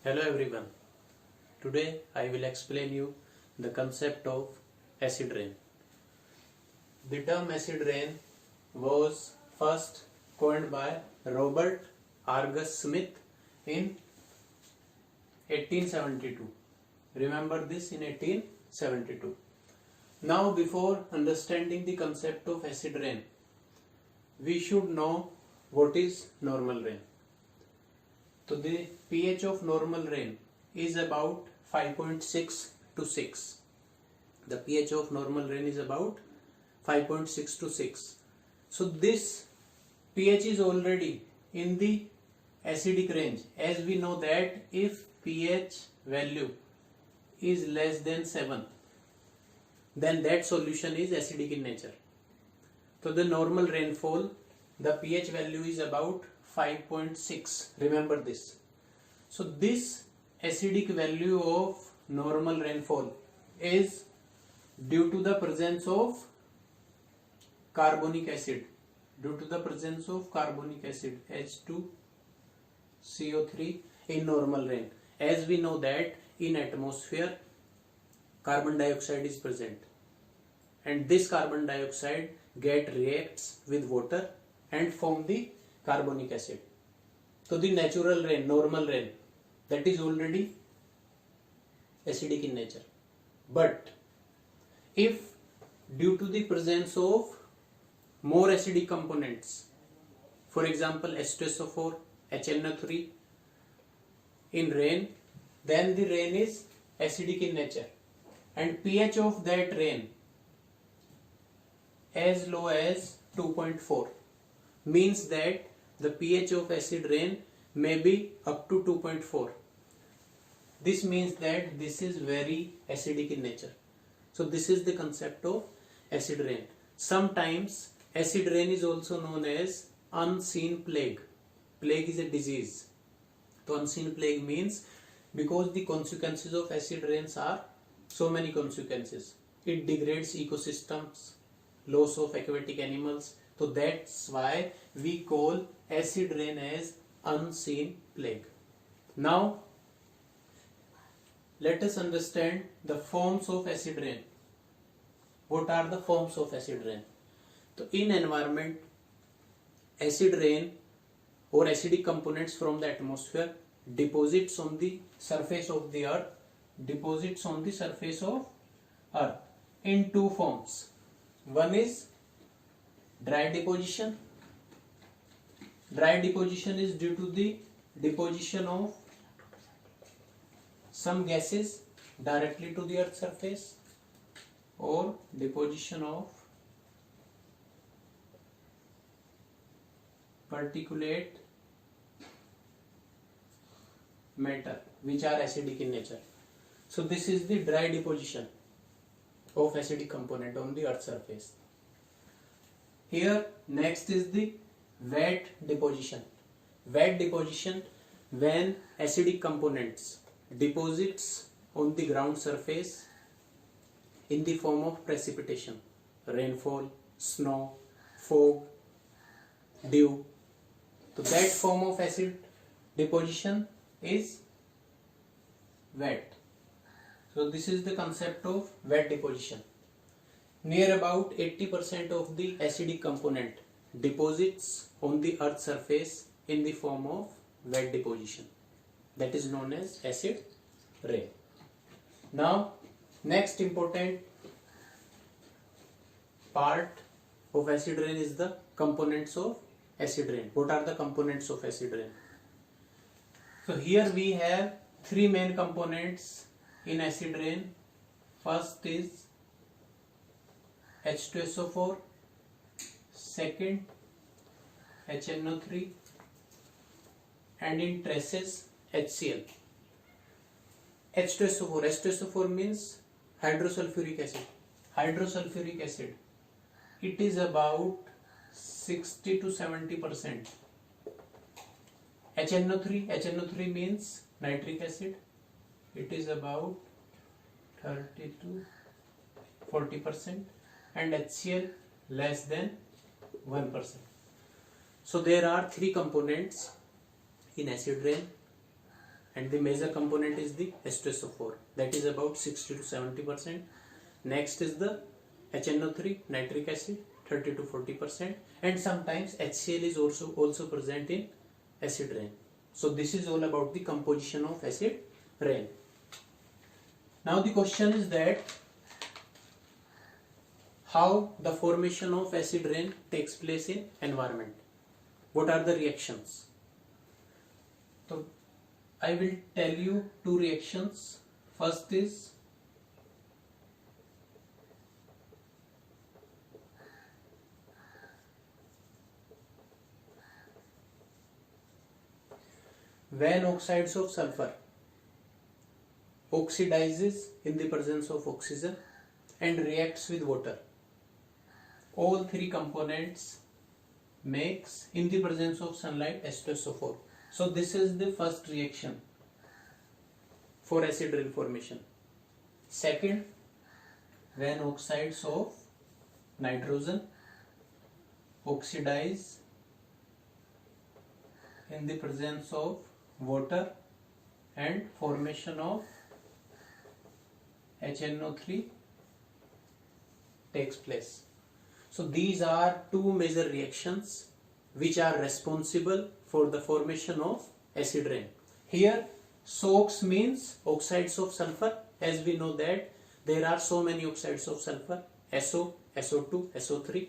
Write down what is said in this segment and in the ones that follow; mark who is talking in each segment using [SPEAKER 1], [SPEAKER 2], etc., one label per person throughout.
[SPEAKER 1] Hello everyone. Today I will explain you the concept of acid rain. The term acid rain was first coined by Robert Argus Smith in 1872. Remember this, in 1872. Now, before understanding the concept of acid rain, we should know what is normal rain. So the pH of normal rain is about 5.6 to 6. The pH of normal rain is about 5.6 to 6. So this pH is already in the acidic range, as we know that if pH value is less than 7, then that solution is acidic in nature. So the normal rainfall, the pH value is about 5.6. Remember this. So this acidic value of normal rainfall is due to the presence of carbonic acid. Due to the presence of carbonic acid, H2CO3 in normal rain. As we know that in atmosphere carbon dioxide is present, and this carbon dioxide reacts with water and form the carbonic acid. So the natural rain, normal rain, that is already acidic in nature. But if due to the presence of more acidic components, for example H2SO4, HNO3 in rain, then the rain is acidic in nature, and pH of that rain as low as 2.4 means that the pH of acid rain may be up to 2.4. This means that this is very acidic in nature. So this is the concept of acid rain. Sometimes acid rain is also known as unseen plague. Plague is a disease. So unseen plague means, because the consequences of acid rains are so many consequences. It degrades ecosystems, loss of aquatic animals. So that's why we call acid rain as unseen plague. Now let us understand the forms of acid rain. What are the forms of acid rain? So in environment, acid rain or acidic components from the atmosphere deposits on the surface of the earth, in two forms. One is dry deposition. Dry deposition is due to the deposition of some gases directly to the earth's surface, or deposition of particulate matter which are acidic in nature. So this is the dry deposition of acidic component on the earth's surface. Here next is the wet deposition. Wet deposition, when acidic components deposits on the ground surface in the form of precipitation, rainfall, snow, fog, dew. So that form of acid deposition is wet. So this is the concept of wet deposition. Near about 80% of the acidic component deposits on the earth's surface in the form of wet deposition. That is known as acid rain. Now next important part of acid rain is the components of acid rain. What are the components of acid rain? So here we have three main components in acid rain. First is H2SO4, second HNO3, and in traces HCl. H2SO4 means hydrosulfuric acid. Hydrosulfuric acid, it is about 60 to 70%. HNO3 means nitric acid. It is about 30 to 40%, and HCl less than 1%. So there are three components in acid rain. and the major component is the H2SO4, that is about 60 to 70%. Next is the HNO3 nitric acid, 30 to 40%, and sometimes HCl is also present in acid rain. So this is all about the composition of acid rain. Now the question is that how the formation of acid rain takes place in environment. What are the reactions? So I will tell you two reactions. First is when oxides of sulfur oxidizes in the presence of oxygen and reacts with water. All three components makes in the presence of sunlight H2SO4. So this is the first reaction for acid rain formation. Second, when oxides of nitrogen oxidize in the presence of water and formation of HNO3 takes place. So these are two major reactions which are responsible for the formation of acid rain. Here SOx means oxides of sulfur. As we know that there are so many oxides of sulfur, SO, SO2, SO3.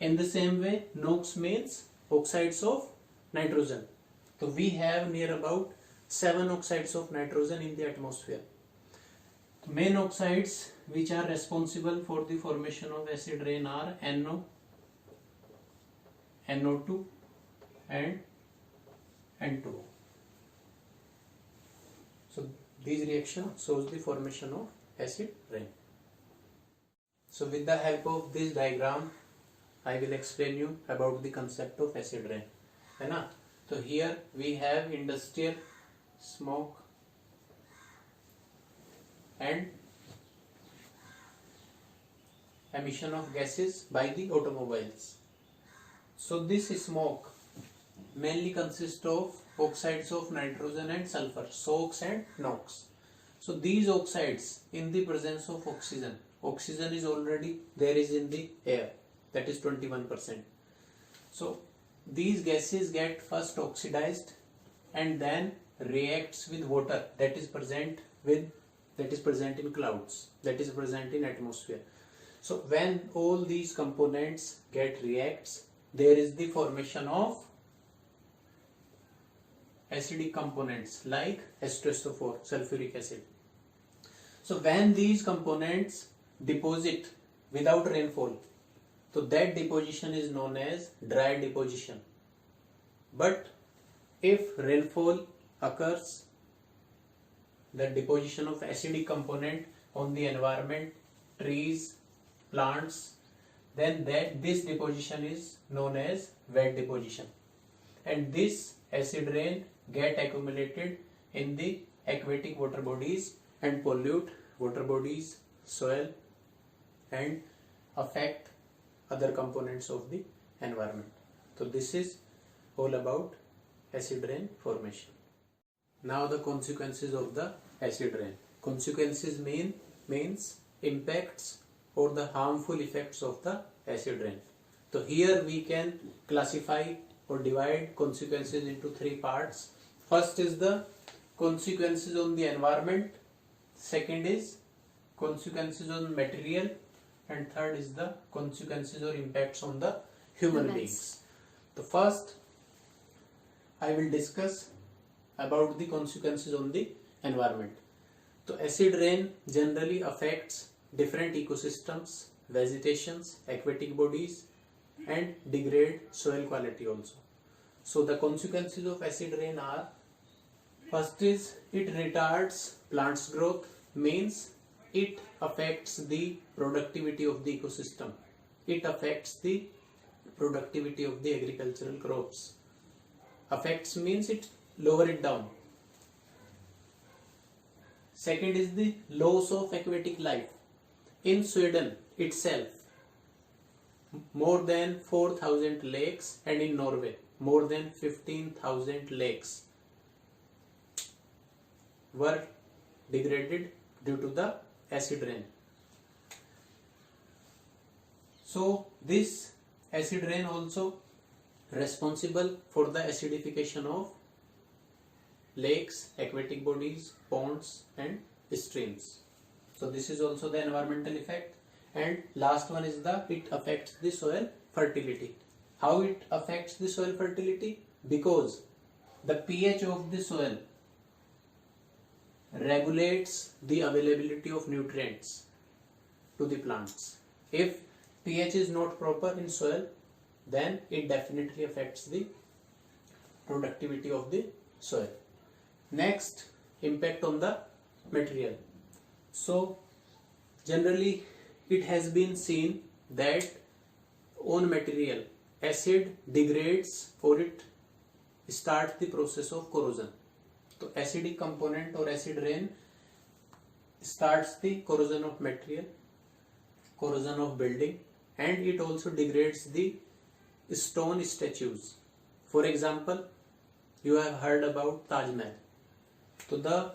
[SPEAKER 1] In the same way, NOx means oxides of nitrogen. So we have near about 7 oxides of nitrogen in the atmosphere. Main oxides which are responsible for the formation of acid rain are NO, NO2 and N2O. So these reactions shows the formation of acid rain. So with the help of this diagram, I will explain you about the concept of acid rain. है ना? So here we have industrial smoke and emission of gases by the automobiles. So this smoke mainly consists of oxides of nitrogen and sulfur, SOx and NOx. So these oxides in the presence of oxygen, oxygen is already there is in the air, that is 21%. So these gases get first oxidized and then reacts with water that is present in clouds, that is present in atmosphere. So when all these components get reacts, there is the formation of acidic components like H2SO4, sulfuric acid. So when these components deposit without rainfall, so that deposition is known as dry deposition. But if rainfall occurs, the deposition of acidic component on the environment, trees, plants, then this deposition is known as wet deposition. And this acid rain get accumulated in the aquatic water bodies and pollute water bodies, soil, and affect other components of the environment. So this is all about acid rain formation. Now the consequences of the acid rain. Consequences means impacts or the harmful effects of the acid rain. So here we can classify or divide consequences into three parts. First is the consequences on the environment, second is consequences on material, and third is the consequences or impacts on the human beings. So first I will discuss about the consequences on the environment. So acid rain generally affects different ecosystems, vegetations, aquatic bodies, and degrade soil quality also. So the consequences of acid rain are, first is it retards plants growth, means it affects the productivity of the ecosystem. It affects the productivity of the agricultural crops. Affects means it lower it down. Second is the loss of aquatic life. In Sweden itself, more than 4,000 lakes, and in Norway more than 15,000 lakes were degraded due to the acid rain. So this acid rain also responsible for the acidification of lakes, aquatic bodies, ponds and streams. So this is also the environmental effect. And last one is it affects the soil fertility. How it affects the soil fertility? Because the pH of the soil regulates the availability of nutrients to the plants. If pH is not proper in soil, then it definitely affects the productivity of the soil. Next, impact on the material. So generally it has been seen that on material acid degrades or it starts the process of corrosion. So acidic component or acid rain starts the corrosion of material, corrosion of building, and it also degrades the stone statues. For example, you have heard about Taj Mahal. So the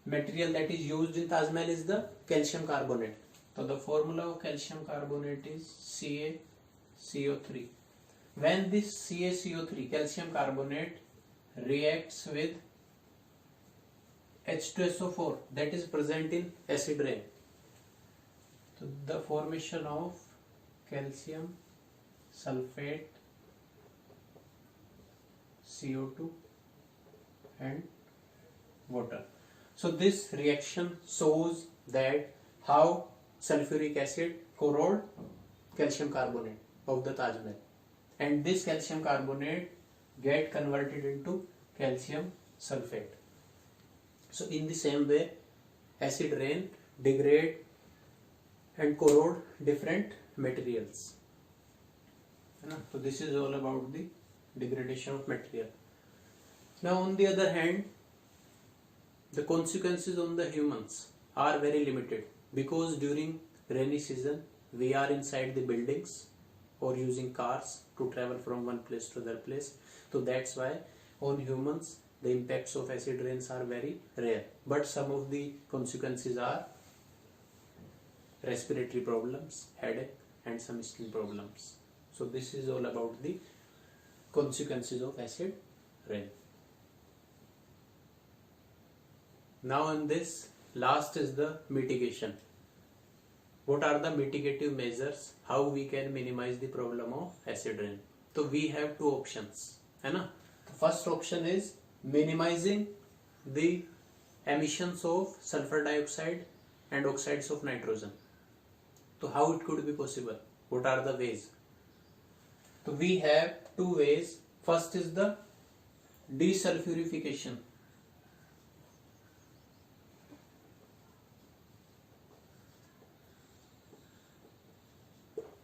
[SPEAKER 1] material that is used in Taj Mahal is the calcium carbonate. So the formula of calcium carbonate is CaCO3. When this CaCO3 calcium carbonate reacts with H2SO4 that is present in acid rain, so the formation of calcium sulfate, CO2 and water. So this reaction shows that how sulfuric acid corrode calcium carbonate of the Taj Mahal, and this calcium carbonate get converted into calcium sulfate. So in the same way, acid rain degrade and corrode different materials. So this is all about the degradation of material. Now on the other hand, the consequences on the humans are very limited, because during rainy season we are inside the buildings or using cars to travel from one place to other place. So that's why on humans the impacts of acid rains are very rare. But some of the consequences are respiratory problems, headache and some skin problems. So this is all about the consequences of acid rain. Now in this last is the mitigation. What are the mitigative measures? How we can minimize the problem of acid rain? So we have two options. The first option is minimizing the emissions of sulfur dioxide and oxides of nitrogen. So how it could be possible? What are the ways? So we have two ways. First is the desulfurification.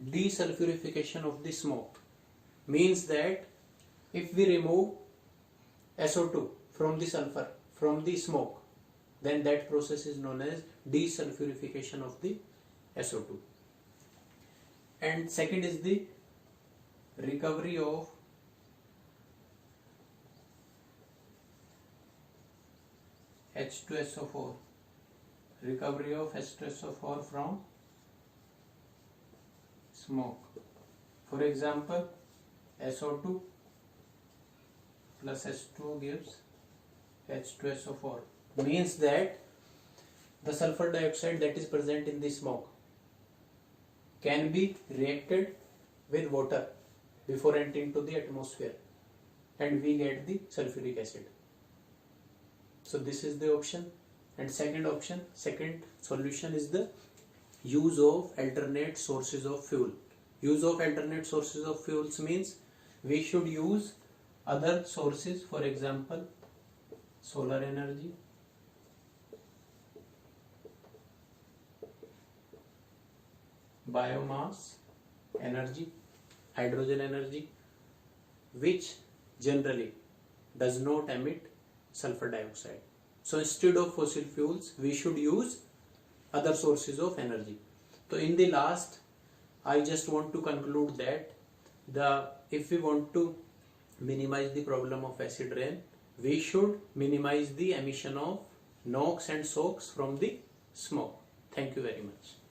[SPEAKER 1] Desulfurification of the smoke means that if we remove SO2 from the sulfur from the smoke, then that process is known as desulfurification of the SO2. And second is the recovery of H2SO4, recovery of H2SO4 from smoke. For example, SO2 plus H2 gives H2SO4, means that the sulfur dioxide that is present in the smoke can be reacted with water before entering to the atmosphere, and we get the sulfuric acid. So this is the option. And second solution is the use of alternate sources of fuel. Use of alternate sources of fuels means we should use other sources, for example solar energy, biomass energy, hydrogen energy, which generally does not emit sulfur dioxide. So instead of fossil fuels, we should use other sources of energy. So in the last, I just want to conclude that if we want to minimize the problem of acid rain, we should minimize the emission of knocks and soaks from the smoke. Thank you very much.